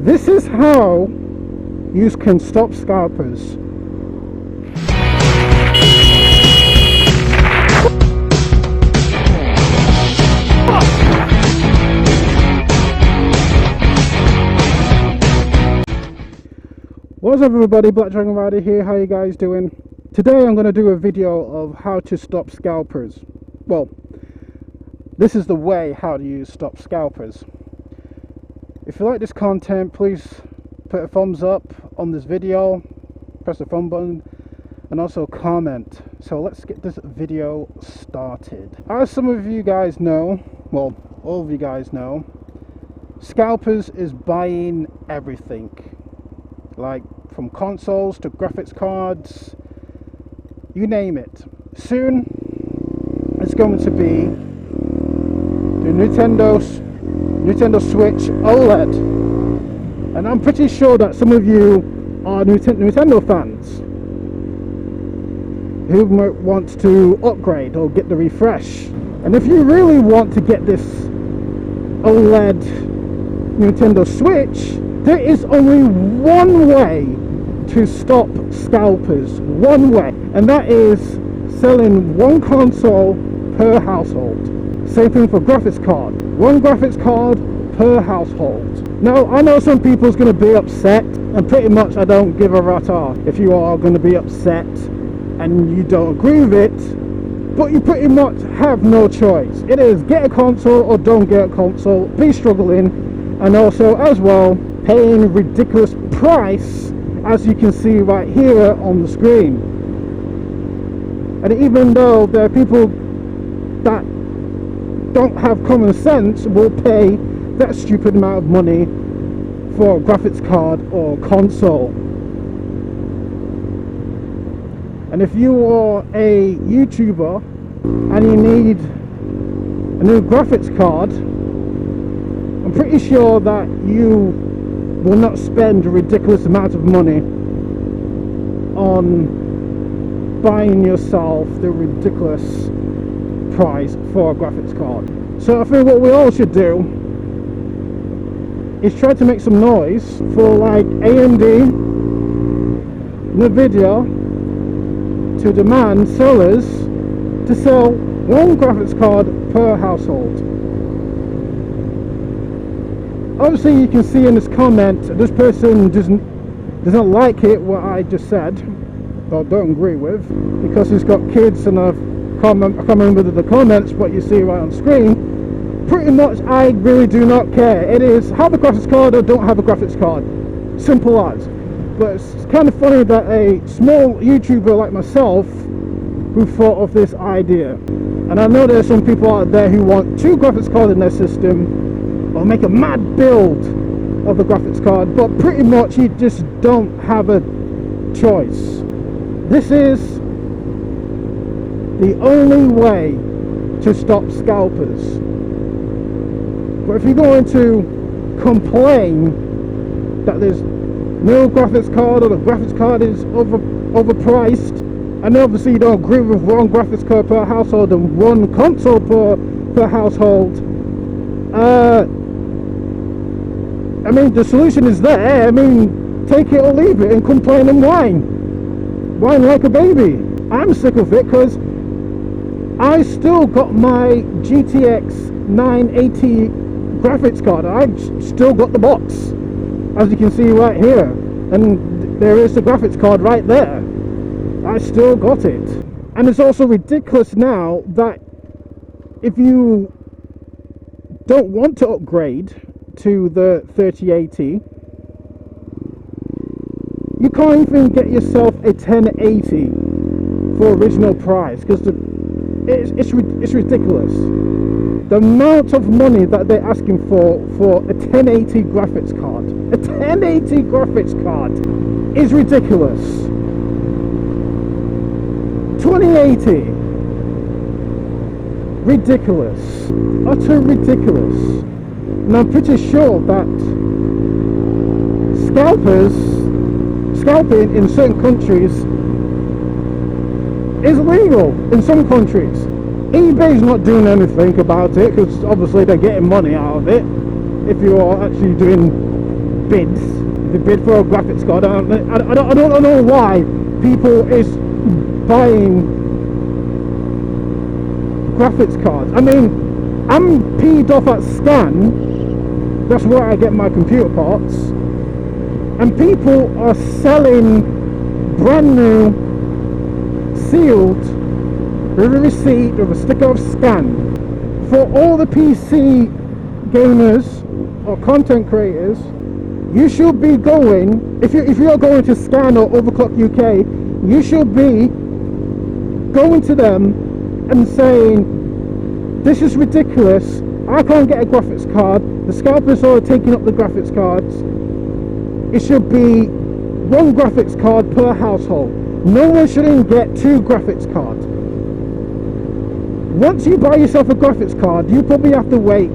This is how you can stop scalpers. What's up everybody, Black Dragonrider here, how you guys doing? Today I'm going to do a video of how to stop scalpers. Well, this is the way how to stop scalpers. If you like this content, please put a thumbs up on this video, press the thumb button, and also comment. So let's get this video started. As some of you guys know, well, all of you guys know, Scalpers is buying everything. Like from consoles to graphics cards, you name it. Soon it's going to be the Nintendo Switch OLED, and I'm pretty sure that some of you are Nintendo fans who might want to upgrade or get the refresh. And if you really want to get this OLED Nintendo Switch, there is only one way to stop scalpers, one way, and that is selling one console per household. Same thing for graphics card, one graphics card per household. Now I know some people's going to be upset, and pretty much I don't give a ratata if you are going to be upset and you don't agree with it, but you pretty much have no choice. It is get a console or don't get a console, be struggling, and also as well paying a ridiculous price, as you can see right here on the screen. And even though there are people that don't have common sense, will pay that stupid amount of money for a graphics card or console. And if you are a YouTuber and you need a new graphics card, I'm pretty sure that you will not spend a ridiculous amount of money on buying yourself the ridiculous price for a graphics card. So I think what we all should do is try to make some noise for like AMD, Nvidia, to demand sellers to sell one graphics card per household. Obviously you can see in this comment, this person doesn't like it what I just said, or don't agree with, because he's got kids, and I can't remember the comments, but you see right on screen. Pretty much I really do not care. It is have a graphics card or don't have a graphics card. Simple as. But it's kind of funny that a small YouTuber like myself who thought of this idea. And I know there's some people out there who want two graphics cards in their system, or make a mad build of the graphics card, but pretty much you just don't have a choice. This is the only way to stop scalpers. But if you're going to complain that there's no graphics card, or the graphics card is overpriced, and obviously you don't agree with one graphics card per household and one console per household, I mean, the solution is there. I mean, take it or leave it and complain and whine like a baby. I'm sick of it because I still got my GTX 980 graphics card. I've still got the box, as you can see right here, and there is the graphics card right there. I still got it. And it's also ridiculous now that if you don't want to upgrade to the 3080, you can't even get yourself a 1080 for original price, because it's ridiculous the amount of money that they're asking for a 1080 graphics card. A 1080 graphics card is ridiculous. 2080, ridiculous, utter ridiculous. And I'm pretty sure that scalping in certain countries is legal in some countries. eBay's not doing anything about it, because obviously they're getting money out of it if you are actually doing bids. They bid for a graphics card. I don't know why people is buying graphics cards. I mean, I'm peed off at Scan. That's where I get my computer parts. And people are selling brand new, sealed, with a receipt, with a sticker of Scan. For all the PC gamers or content creators, you should be going, if you're going to Scan or Overclock UK, you should be going to them and saying, this is ridiculous, I can't get a graphics card, the Scalpers are taking up the graphics cards, it should be one graphics card per household. No one shouldn't get two graphics cards. Once you buy yourself a graphics card, you probably have to wait,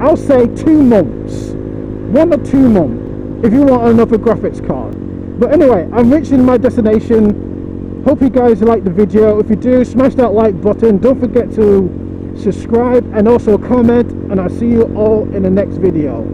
I'll say 2 months, 1 or 2 months, if you want another graphics card. But anyway, I'm reaching my destination. Hope you guys like the video. If you do, smash that like button. Don't forget to subscribe and also comment, and I'll see you all in the next video.